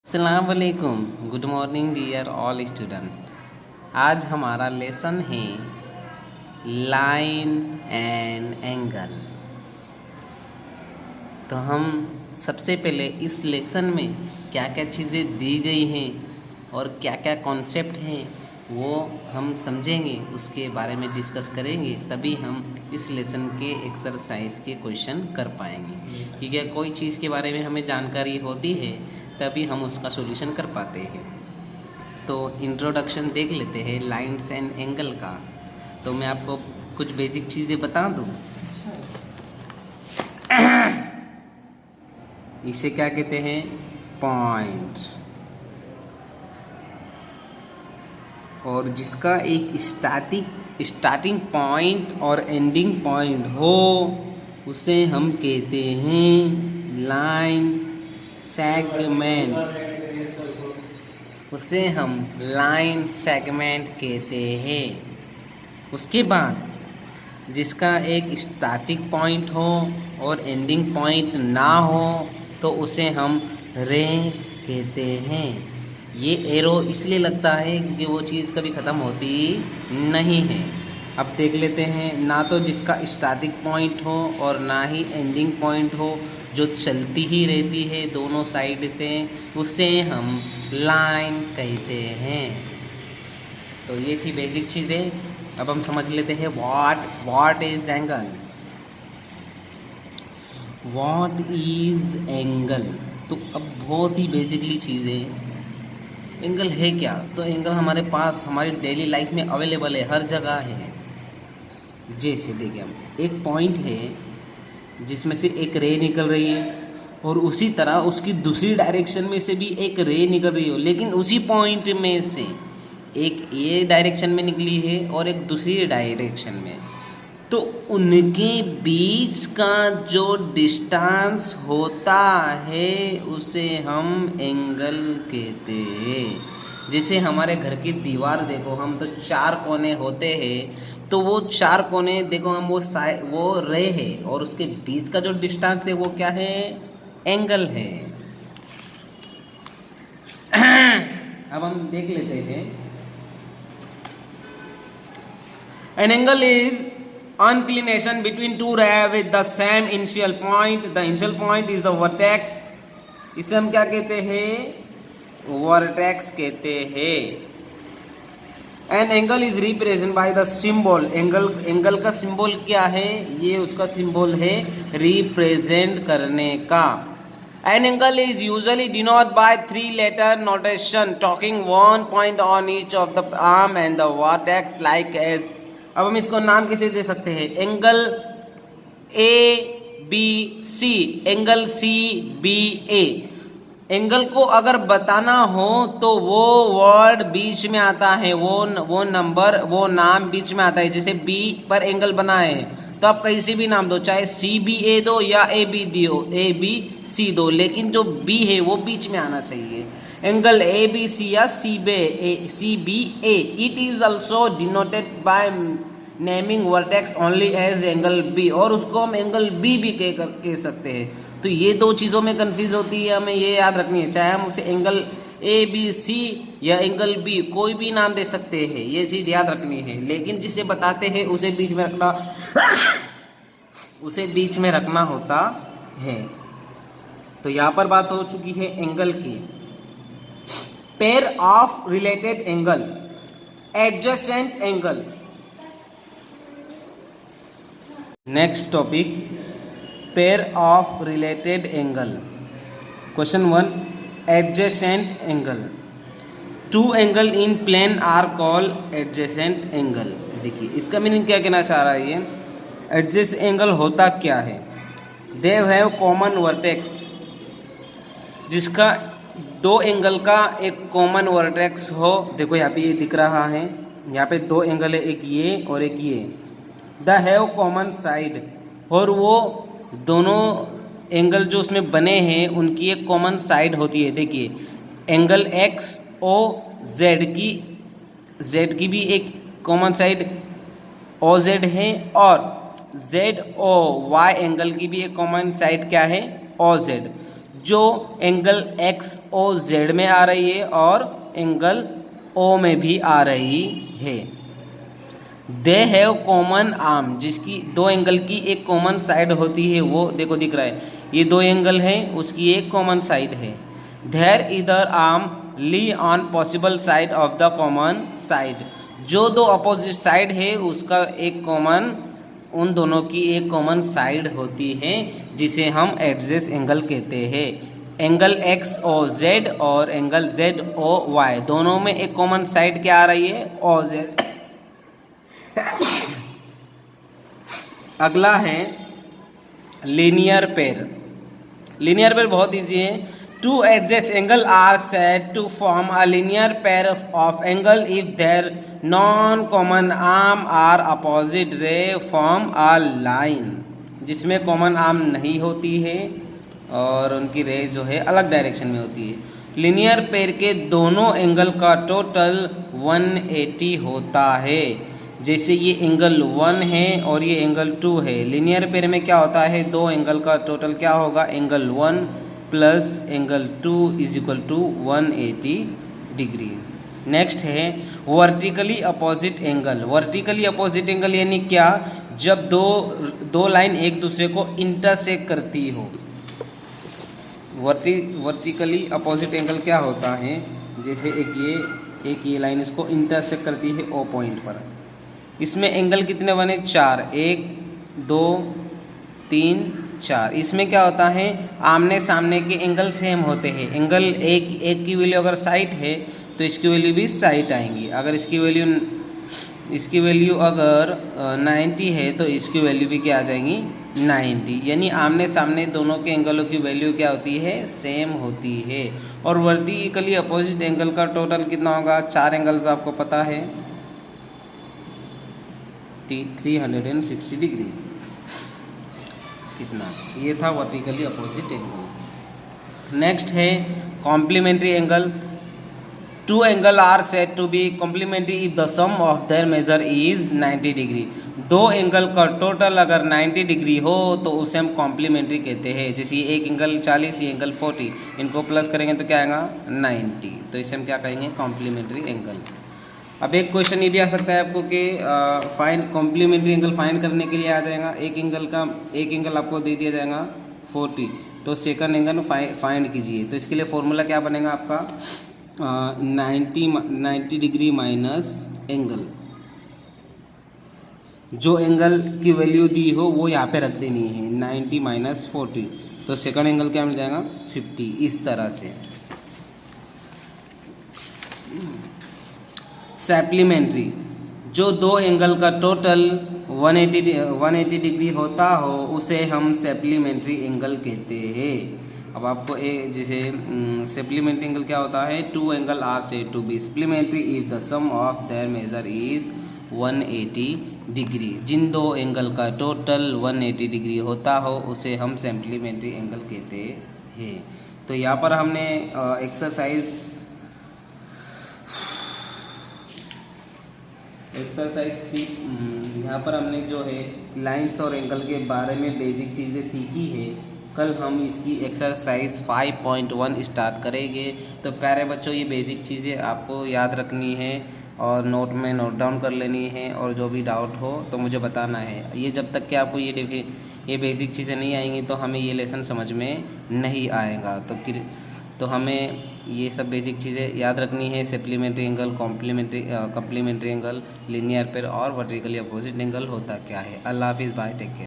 अस्सलाम वालेकुम, good morning dear all student. आज हमारा लेसन है लाइन एंड एंगल। तो हम सबसे पहले इस लेसन में क्या क्या चीज़ें दी गई हैं और क्या क्या कॉन्सेप्ट हैं वो हम समझेंगे, उसके बारे में डिस्कस करेंगे, तभी हम इस लेसन के एक्सरसाइज के क्वेश्चन कर पाएंगे। क्योंकि कोई चीज़ के बारे में हमें जानकारी होती है तभी हम उसका सॉल्यूशन कर पाते हैं। तो इंट्रोडक्शन देख लेते हैं लाइन्स एंड एंगल का। तो मैं आपको कुछ बेसिक चीज़ें बता दूँ। इसे क्या कहते हैं? पॉइंट। और जिसका एक स्टार्टिंग पॉइंट और एंडिंग पॉइंट हो उसे हम कहते हैं लाइन सेगमेंट। उसे हम लाइन सेगमेंट कहते हैं। उसके बाद जिसका एक स्टार्टिंग पॉइंट हो और एंडिंग पॉइंट ना हो तो उसे हम रे कहते हैं। ये एरो इसलिए लगता है क्योंकि वो चीज़ कभी ख़त्म होती नहीं है। अब देख लेते हैं, ना तो जिसका स्टार्टिंग पॉइंट हो और ना ही एंडिंग पॉइंट हो, जो चलती ही रहती है दोनों साइड से, उसे हम लाइन कहते हैं। तो ये थी बेसिक चीज़ें। अब हम समझ लेते हैं what is angle. What is angle? तो अब बहुत ही बेसिकली चीज़ें, एंगल है क्या? तो एंगल हमारे पास हमारी डेली लाइफ में अवेलेबल है, हर जगह है। जैसे देखिए, हम एक पॉइंट है जिसमें से एक रे निकल रही है और उसी तरह उसकी दूसरी डायरेक्शन में से भी एक रे निकल रही हो, लेकिन उसी पॉइंट में से एक ये डायरेक्शन में निकली है और एक दूसरी डायरेक्शन में। तो उनके बीच का जो डिस्टेंस होता है उसे हम एंगल कहते हैं। जैसे हमारे घर की दीवार देखो, हम तो 4 कोने होते हैं, तो वो 4 कोने देखो, हम वो रे है और उसके बीच का जो डिस्टेंस है वो क्या है? एंगल है। अब हम देख लेते हैं, an angle is inclination between two rays with the same initial point. The initial point is the vertex. इसे हम क्या कहते हैं? वर्टेक्स कहते हैं। An angle is represented by the symbol. Angle का सिंबल क्या है? ये उसका सिंबल है रिप्रेजेंट करने का। An angle is usually denoted by 3-letter notation talking one point on each of the arm and the vertex like as। अब हम इसको नाम कैसे दे सकते हैं? Angle A B C, angle C B A. Angle को अगर बताना हो तो वो वर्ड बीच में आता है, वो नंबर, वो नाम बीच में आता है। जैसे बी पर एंगल बना है तो आप कहीं से भी नाम दो, चाहे सी बी ए दो या ए बी सी दो, लेकिन जो बी है वो बीच में आना चाहिए। एंगल ए बी सी या C B A. It is also denoted by naming vertex only as angle B, और उसको हम एंगल बी भी कह सकते हैं। तो ये दो चीज़ों में कंफ्यूज होती है, हमें ये याद रखनी है। चाहे हम उसे एंगल ए बी सी या एंगल बी कोई भी नाम दे सकते हैं, ये चीज़ याद रखनी है। लेकिन जिसे बताते हैं उसे बीच में रखना होता है। तो यहाँ पर बात हो चुकी है एंगल की। Pair of related angle, adjacent angle. Next topic, pair of related angle. Question 1, adjacent angle. 2 angle in plane are call adjacent angle. देखिए इसका मीनिंग क्या कहना चाह रहा है ये। एडजेसेंट एंगल होता क्या है? दे हैव कॉमन वर्टेक्स, जिसका 2 एंगल का एक कॉमन वर्टेक्स हो। देखो यहाँ पे ये दिख रहा है, यहाँ पे 2 एंगल है, एक ये और एक ये। द हैव कॉमन साइड, और वो दोनों एंगल जो उसमें बने हैं उनकी एक कॉमन साइड होती है। देखिए एंगल एक्स ओ जेड की भी एक कॉमन साइड ओ जेड है, और जेड ओ वाई एंगल की भी एक कॉमन साइड क्या है? O Z. जो एंगल एक्स ओ जेड में आ रही है और एंगल ओ में भी आ रही है। दे हैव कॉमन आर्म, जिसकी दो एंगल की एक कॉमन साइड होती है, वो देखो दिख रहा है, ये दो एंगल है, उसकी एक कॉमन साइड है। Their other arm lie on possible side of the common side, जो दो अपोजिट साइड है उसका एक कॉमन, उन दोनों की एक कॉमन साइड होती है, जिसे हम एडजेस एंगल कहते हैं। एंगल एक्स ओ जेड और एंगल जेड ओ वाई, दोनों में एक कॉमन साइड क्या आ रही है, ओ जेड। अगला है लीनियर पेयर। लीनियर पेयर बहुत इजी है। Two adjacent angle are said to form a linear pair of angle if their non common arm are opposite ray form a line, जिसमें common arm नहीं होती है और उनकी रे जो है अलग डायरेक्शन में होती है। लीनियर पेयर के दोनों एंगल का टोटल 180 होता है। जैसे ये एंगल 1 है और ये एंगल 2 है, लीनियर पेयर में क्या होता है, दो एंगल का टोटल क्या होगा, angle 1 plus angle 2 is equal to 180 degree. Next है vertically opposite angle. Vertically opposite angle यानी क्या, जब दो लाइन एक दूसरे को इंटरसेक्ट करती हो। वर्टिकली अपोजिट एंगल क्या होता है, जैसे एक ये लाइन इसको इंटरसेक्ट करती है ओ पॉइंट पर। इसमें एंगल कितने बने, 4, 1 2 3 4। इसमें क्या होता है, आमने सामने के एंगल सेम होते हैं। एंगल एक की वैल्यू अगर साइट है तो इसकी वैल्यू भी साइट आएंगी। अगर इसकी वैल्यू अगर 90 है तो इसकी वैल्यू भी क्या आ जाएंगी, 90। यानी आमने सामने दोनों के एंगलों की वैल्यू क्या होती है, सेम होती है। और वर्टिकली अपोजिट एंगल का टोटल कितना होगा, 4 एंगल तो आपको पता है, 360 डिग्री। इतना ये था वर्टिकली अपोजिट एंगल। नेक्स्ट है complementary angle. Two angle are said to be complementary if the sum of their measure is 90 degree. दो एंगल का टोटल अगर 90 डिग्री हो तो उसे हम कॉम्प्लीमेंट्री कहते हैं। जैसे ये एक एंगल 40, ये एंगल 40, इनको प्लस करेंगे तो क्या आएगा, 90। तो इसे हम क्या कहेंगे, कॉम्प्लीमेंट्री एंगल। अब एक क्वेश्चन ये भी आ सकता है आपको कि फाइंड कॉम्प्लीमेंट्री एंगल फाइंड करने के लिए आ जाएगा, एक एंगल आपको दे दिया जाएगा 40, तो सेकंड एंगल फाइंड कीजिए। तो इसके लिए फॉर्मूला क्या बनेगा आपका, 90 डिग्री माइनस एंगल, जो एंगल की वैल्यू दी हो वो यहाँ पे रख देनी है, 90 माइनस 40, तो सेकंड एंगल क्या मिल जाएगा, 50। इस तरह से सप्लीमेंट्री, जो दो एंगल का टोटल 180 डिग्री होता हो उसे हम सप्लीमेंट्री एंगल कहते हैं। अब आपको जैसे सप्लीमेंट्री एंगल क्या होता है, टू एंगल आर से to be supplementary if the sum of their measure is 180 degree. जिन दो एंगल का टोटल 180 डिग्री होता हो उसे हम सप्लीमेंट्री एंगल कहते हैं। तो यहाँ पर हमने एक्सरसाइज 3 यहाँ पर हमने जो है लाइंस और एंगल के बारे में बेसिक चीज़ें सीखी है। कल हम इसकी एक्सरसाइज 5.1 स्टार्ट करेंगे। तो प्यारे बच्चों, ये बेसिक चीज़ें आपको याद रखनी है और नोट में नोट डाउन कर लेनी है, और जो भी डाउट हो तो मुझे बताना है। ये जब तक कि आपको ये बेसिक चीज़ें नहीं आएंगी तो हमें ये लेसन समझ में नहीं आएगा। तो हमें ये सब बेसिक चीज़ें याद रखनी है, supplementary angle, complementary angle, linear pair और वर्टिकली अपोजिट एंगल होता क्या है। अल्लाह हाफिज़, बाय, टेक केयर।